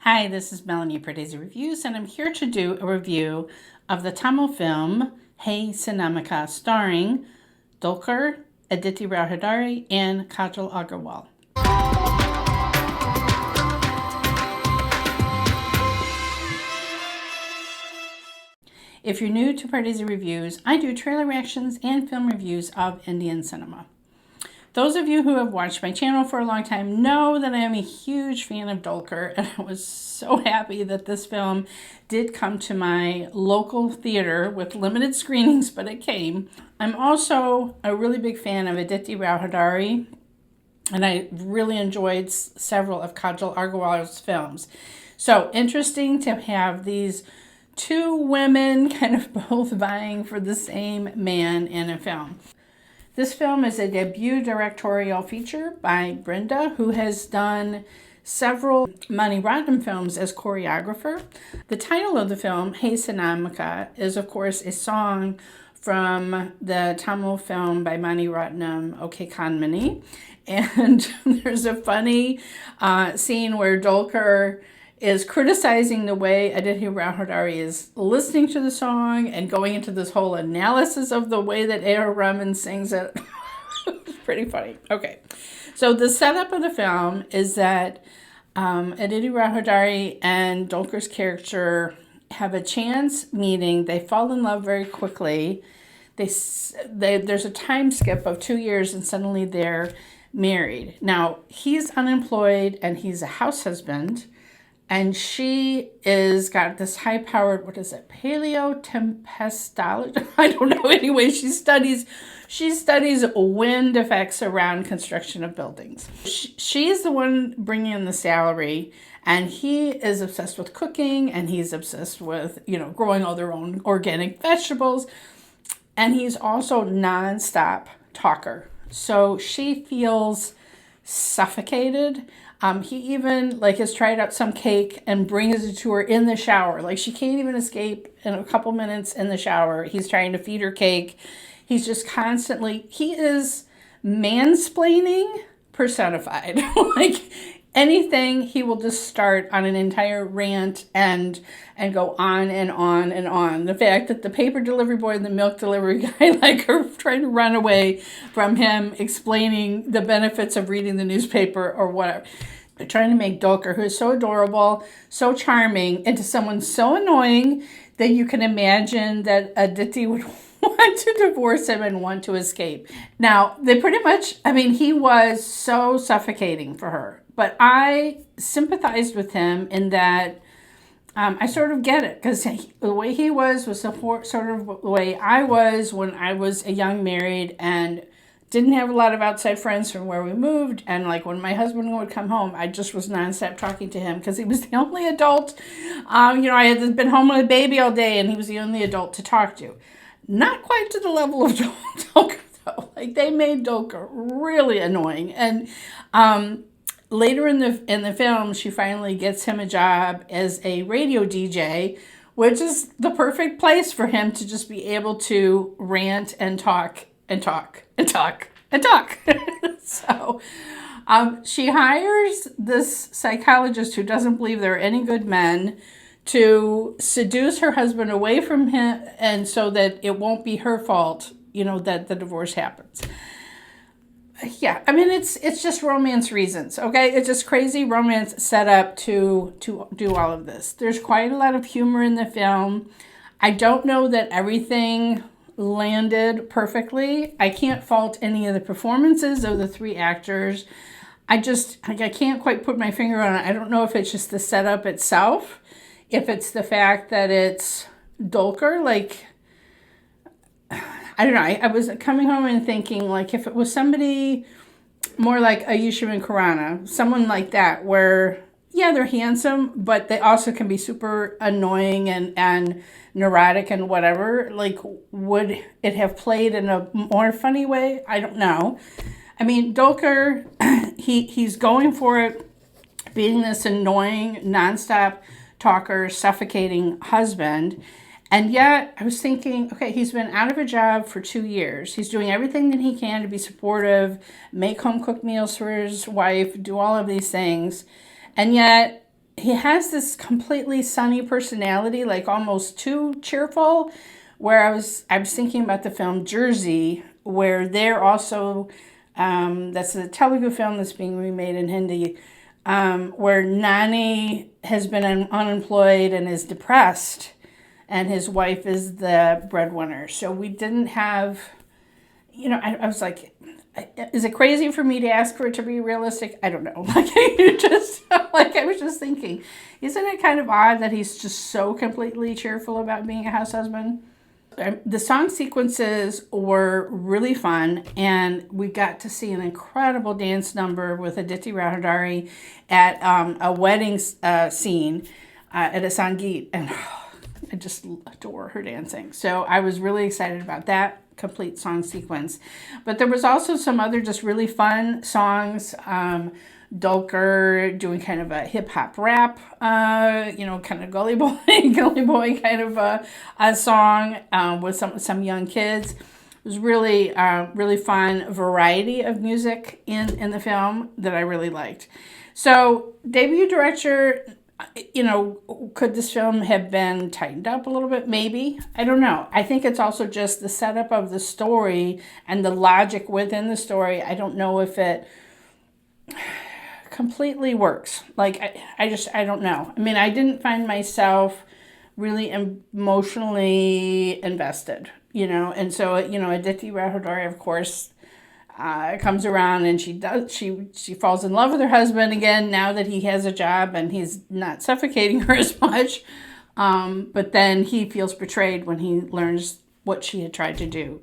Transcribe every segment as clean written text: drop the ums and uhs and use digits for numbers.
Hi, this is Melanie Pardesi Reviews, and I'm here to do a review of the Tamil film Hey Sinamika, starring Dulquer, Aditi Rao Hydari, and Kajal Aggarwal. If you're new to Pardesi Reviews, I do trailer reactions and film reviews of Indian cinema. Those of you who have watched my channel for a long time know that I am a huge fan of Dulquer, and I was so happy that this film did come to my local theater with limited screenings, but it came. I'm also a really big fan of Aditi Rao Hydari, and I really enjoyed several of Kajal Aggarwal's films. So interesting to have these two women kind of both vying for the same man in a film. This film is a debut directorial feature by Brinda, who has done several Mani Ratnam films as choreographer. The title of the film, Hey Sinamika, is of course a song from the Tamil film by Mani Ratnam, O Kadhal Kanmani. And there's a funny scene where Dulquer is criticizing the way Aditi Rao Hydari is listening to the song and going into this whole analysis of the way that A.R. Rahman sings it. It's pretty funny. Okay, so the setup of the film is that Aditi Rao Hydari and Dulquer's character have a chance meeting. They fall in love very quickly. There's a time skip of 2 years and suddenly they're married. Now, he's unemployed and he's a house husband. And she is got this high-powered, paleotempestology? I don't know. Anyway, she studies wind effects around construction of buildings. She's the one bringing in the salary, and he is obsessed with cooking, and he's obsessed with, growing all their own organic vegetables. And he's also nonstop talker. So she feels suffocated. He even has tried out some cake and brings it to her in the shower. She can't even escape in a couple minutes in the shower. He's trying to feed her cake. He's just constantly, he is mansplaining personified. Anything, he will just start on an entire rant and go on and on and on. The fact that the paper delivery boy and the milk delivery guy are trying to run away from him explaining the benefits of reading the newspaper or whatever. They're trying to make Dulquer, who is so adorable, so charming, into someone so annoying that you can imagine that Aditi would want to divorce him and want to escape. Now, they pretty much, he was so suffocating for her. But I sympathized with him in that I sort of get it, because the way he was sort of the way I was when I was a young married and didn't have a lot of outside friends from where we moved. And when my husband would come home, I just was nonstop talking to him because he was the only adult. I had been home with a baby all day and he was the only adult to talk to. Not quite to the level of Dulquer, though. They made Dulquer really annoying. And later in the film, she finally gets him a job as a radio DJ, which is the perfect place for him to just be able to rant and talk and talk and talk and talk. So she hires this psychologist who doesn't believe there are any good men to seduce her husband away from him, and so that it won't be her fault, that the divorce happens. Yeah, it's just romance reasons, okay? It's just crazy romance set up to do all of this. There's quite a lot of humor in the film. I don't know that everything landed perfectly. I can't fault any of the performances of the three actors. I can't quite put my finger on it. I don't know if it's just the setup itself, if it's the fact that it's Dulquer, I don't know. I was coming home and thinking, if it was somebody more like Ayusham and Khurrana, someone like that, where, yeah, they're handsome, but they also can be super annoying and neurotic and whatever. Would it have played in a more funny way? I don't know. Dulquer, he's going for it, being this annoying, nonstop talker, suffocating husband. And yet I was thinking, okay, he's been out of a job for 2 years. He's doing everything that he can to be supportive, make home cooked meals for his wife, do all of these things. And yet he has this completely sunny personality, like almost too cheerful, where I was thinking about the film Jersey, where they're also, that's a Telugu film that's being remade in Hindi, where Nani has been unemployed and is depressed, and his wife is the breadwinner. So we didn't have, I was like, is it crazy for me to ask for it to be realistic? I don't know. I was just thinking, isn't it kind of odd that he's just so completely cheerful about being a house husband? The song sequences were really fun, and we got to see an incredible dance number with Aditi Rao Hydari at a wedding scene at a Sangeet, and I just adore her dancing. So I was really excited about that complete song sequence. But there was also some other just really fun songs. Dulquer doing kind of a hip hop rap, kind of gully boy kind of a song with some young kids. It was really really fun variety of music in the film that I really liked. So debut director, could this film have been tightened up a little bit? Maybe. I don't know. I think it's also just the setup of the story and the logic within the story. I don't know if it completely works. Like, I don't know. I mean, I didn't find myself really emotionally invested, and so, Aditi Rao Hydari, of course, comes around, and she falls in love with her husband again now that he has a job and he's not suffocating her as much. But then he feels betrayed when he learns what she had tried to do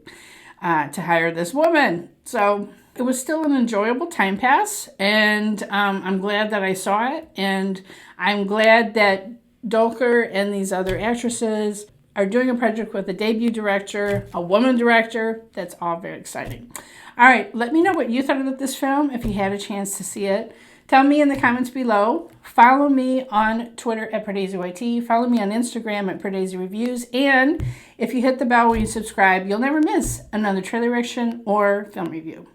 to hire this woman. So it was still an enjoyable time pass, and I'm glad that I saw it, and I'm glad that Dulquer and these other actresses are doing a project with a debut director, a woman director. That's all very exciting. All right, let me know what you thought about this film if you had a chance to see it. Tell me in the comments below. Follow me on Twitter at PardeziYT. Follow me on Instagram at Pardesi Reviews. And if you hit the bell when you subscribe, you'll never miss another trailer reaction or film review.